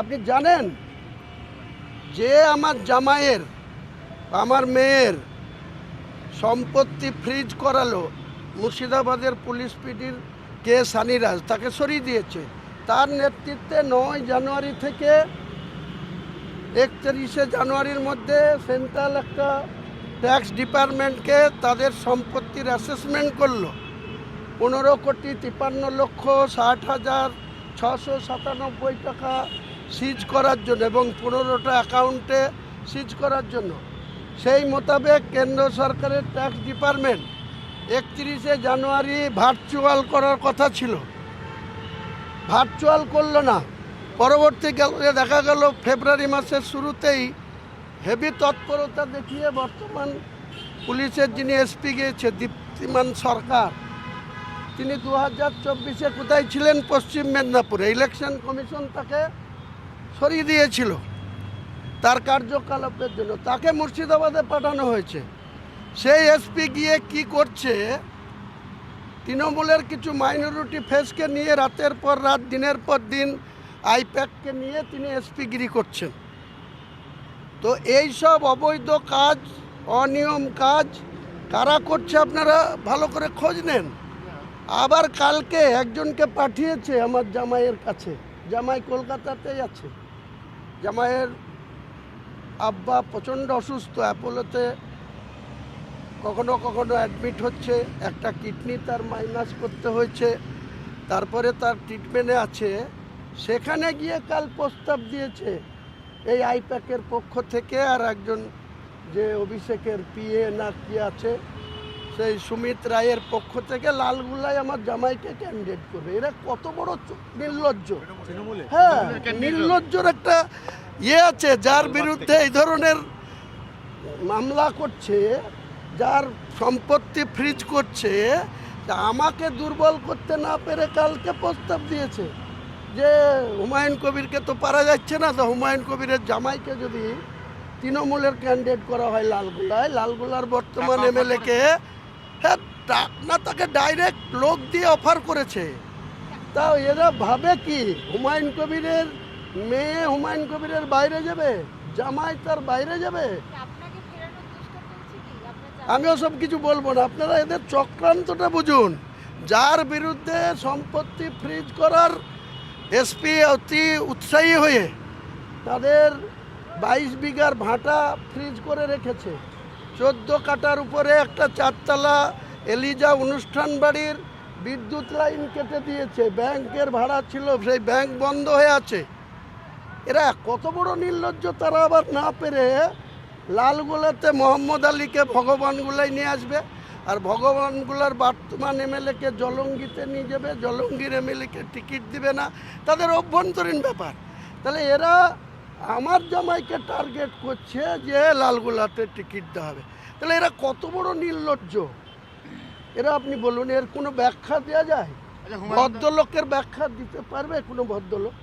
আপনি জানেন যে আমার জামাইয়ের আমার মেয়ের সম্পত্তি ফ্রিজ করালো মুর্শিদাবাদের পুলিশ পিডির কে সানিরাজ, তাকে সরিয়ে দিয়েছে। তার নেতৃত্বে 9 জানুয়ারি থেকে 31শে জানুয়ারির মধ্যে সেন্ট্রাল একটা ট্যাক্স ডিপার্টমেন্টকে তাদের সম্পত্তির অ্যাসেসমেন্ট করলো 15,53,60,697 টাকা সিজ করার জন্য এবং 15টা অ্যাকাউন্টে সিজ করার জন্য। সেই মোতাবেক কেন্দ্র সরকারের ট্যাক্স ডিপার্টমেন্ট 31শে জানুয়ারি ভার্চুয়াল করার কথা ছিল, ভার্চুয়াল করলো না। পরবর্তীকালে দেখা গেল ফেব্রুয়ারি মাসের শুরুতেই হেভি তৎপরতা দেখিয়ে বর্তমান পুলিশের যিনি এসপি গিয়েছে দীপ্তিমান সরকার, তিনি 2024-এ কোথায় ছিলেন? পশ্চিম মেদিনীপুরে। ইলেকশন কমিশন তাকে সরিয়ে দিয়েছিল তার কার্যকলাপের জন্য, তাকে মুর্শিদাবাদে পাঠানো হয়েছে। সেই এসপি গিয়ে কি করছে? তৃণমূলের কিছু মাইনরিটি ফেসকে নিয়ে রাতের পর রাত দিনের পর দিন আইপ্যাককে নিয়ে তিনি এসপিগিরি করছেন। তো এই সব অবৈধ কাজ, অনিয়ম কাজ কারা করছে আপনারা ভালো করে খোঁজ নেন। আবার কালকে একজনকে পাঠিয়েছে আমার জামাইয়ের কাছে, জামাই কলকাতাতেই আছে। জামাইয়ের আব্বা প্রচণ্ড অসুস্থ, অ্যাপোলোতে কখনো কখনো অ্যাডমিট হচ্ছে, একটা কিডনি তার মাইনাস করতে হয়েছে, তারপরে তার ট্রিটমেন্টে আছে। সেখানে গিয়ে কাল প্রস্তাব দিয়েছে এই আইপ্যাকের পক্ষ থেকে, আর একজন যে অভিষেকের পিএ না কি আছে সেই সুমিত রায়ের পক্ষ থেকে লালগুলায় আমার জামাইকে ক্যান্ডিডেট করবে। এরা কত বড় নির্লজ্জ! হ্যাঁ, নির্লজ্জর একটা আছে, যার বিরুদ্ধে এই ধরনের মামলা করছে, যার সম্পত্তি ফ্রিজ করছে। আমাকে দুর্বল করতে না পেরে কালকে প্রস্তাব দিয়েছে যে হুমায়ুন কবিরকে তো পারা যাচ্ছে না, তো হুমায়ুন কবিরের জামাইকে যদি তৃণমূলের ক্যান্ডিডেট করা হয় লালগুলায়, লালগুলার বর্তমান এমএলএকে, হ্যাঁ না, তাকে ডাইরেক্ট লোক দিয়ে অফার করেছে। তাও এরা ভাবে কি হুমায়ুন কবিরের মেয়ে হুমায়ুন কবিরের বাইরে যাবে, জামাই তার বাইরে যাবে? আমি ওসব কিছু বলবো না, আপনারা এদের চক্রান্তটা বুঝুন। যার বিরুদ্ধে সম্পত্তি ফ্রিজ করার এসপি অতি উৎসাহী হয়ে তাদের 22 বিঘার ভাটা ফ্রিজ করে রেখেছে, 14 কাটার উপরে একটা 4তলা এলিজা অনুষ্ঠান বাড়ির বিদ্যুৎ লাইন কেটে দিয়েছে, ব্যাংকের ভাড়া ছিল সেই ব্যাংক বন্ধ হয়ে আছে। এরা কত বড় নির্লজ্জ! তারা আবার না পেরে লালগোলাতে মোহাম্মদ আলীকে ভগবানগুলাই নিয়ে আসবে, আর ভগবানগুলার বর্তমান এমএলএকে জলঙ্গিতে নিয়ে যাবে, জলঙ্গির এমএলএকে টিকিট দিবে না, তাদের অভ্যন্তরীণ ব্যাপার। তাহলে এরা আমার জামাইকে টার্গেট করছে যে লালগোলাতে টিকিট দেওয়া হবে। তাহলে এরা কত বড় নির্লজ্জ! এরা আপনি বলুন, এর কোনো ব্যাখ্যা দেওয়া যায়? ভদ্রলোকের ব্যাখ্যা দিতে পারবে কোনো ভদ্রলোক?